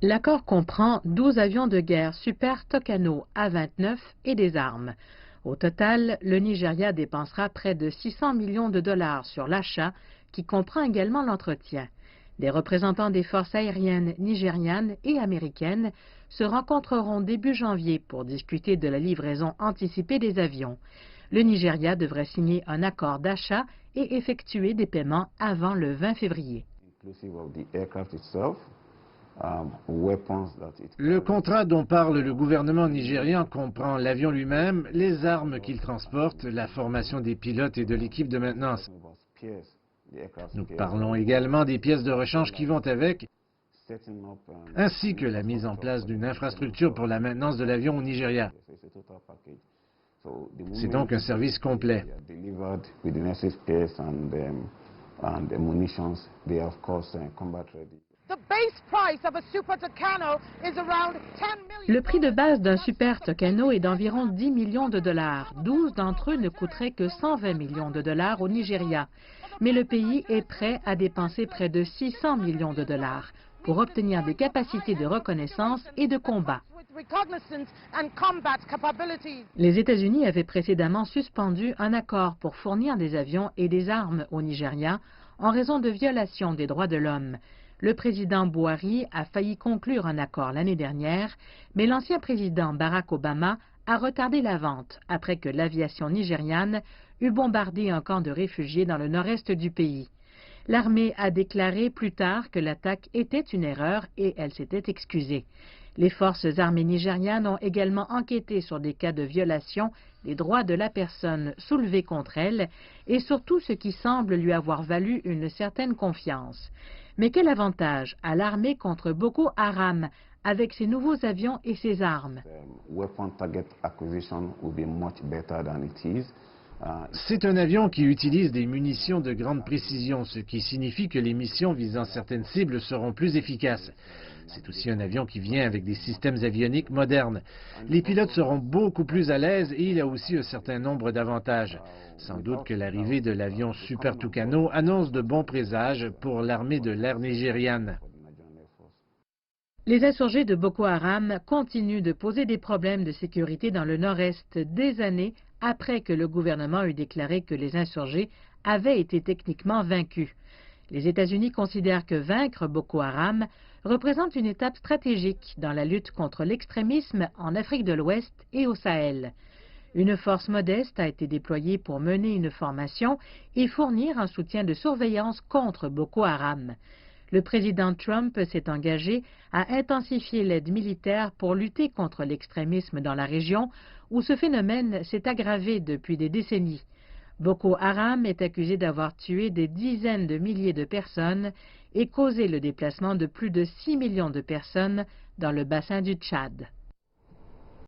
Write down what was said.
L'accord comprend 12 avions de guerre Super Tucano A-29 et des armes. Au total, le Nigeria dépensera près de 600 millions de dollars sur l'achat, qui comprend également l'entretien. Des représentants des forces aériennes nigérianes et américaines se rencontreront début janvier pour discuter de la livraison anticipée des avions. Le Nigeria devrait signer un accord d'achat et effectuer des paiements avant le 20 février. Le contrat dont parle le gouvernement nigérian comprend l'avion lui-même, les armes qu'il transporte, la formation des pilotes et de l'équipe de maintenance. Nous parlons également des pièces de rechange qui vont avec, ainsi que la mise en place d'une infrastructure pour la maintenance de l'avion au Nigeria. C'est donc un service complet. Le prix de base d'un Super Tucano est d'environ 10 millions de dollars. 12 d'entre eux ne coûteraient que 120 millions de dollars au Nigeria. Mais le pays est prêt à dépenser près de 600 millions de dollars pour obtenir des capacités de reconnaissance et de combat. Les États-Unis avaient précédemment suspendu un accord pour fournir des avions et des armes au Nigeria en raison de violations des droits de l'homme. Le président Buhari a failli conclure un accord l'année dernière, mais l'ancien président Barack Obama a retardé la vente après que l'aviation nigériane eut bombardé un camp de réfugiés dans le nord-est du pays. L'armée a déclaré plus tard que l'attaque était une erreur et elle s'était excusée. Les forces armées nigérianes ont également enquêté sur des cas de violation des droits de la personne soulevés contre elle et surtout ce qui semble lui avoir valu une certaine confiance. Mais quel avantage a l'armée contre Boko Haram avec ses nouveaux avions et ses armes? C'est un avion qui utilise des munitions de grande précision, ce qui signifie que les missions visant certaines cibles seront plus efficaces. C'est aussi un avion qui vient avec des systèmes avioniques modernes. Les pilotes seront beaucoup plus à l'aise et il a aussi un certain nombre d'avantages. Sans doute que l'arrivée de l'avion Super Tucano annonce de bons présages pour l'armée de l'air nigériane. Les insurgés de Boko Haram continuent de poser des problèmes de sécurité dans le nord-est des années après que le gouvernement eut déclaré que les insurgés avaient été techniquement vaincus. Les États-Unis considèrent que vaincre Boko Haram représente une étape stratégique dans la lutte contre l'extrémisme en Afrique de l'Ouest et au Sahel. Une force modeste a été déployée pour mener une formation et fournir un soutien de surveillance contre Boko Haram. Le président Trump s'est engagé à intensifier l'aide militaire pour lutter contre l'extrémisme dans la région où ce phénomène s'est aggravé depuis des décennies. Boko Haram est accusé d'avoir tué des dizaines de milliers de personnes et causé le déplacement de plus de 6 millions de personnes dans le bassin du Tchad.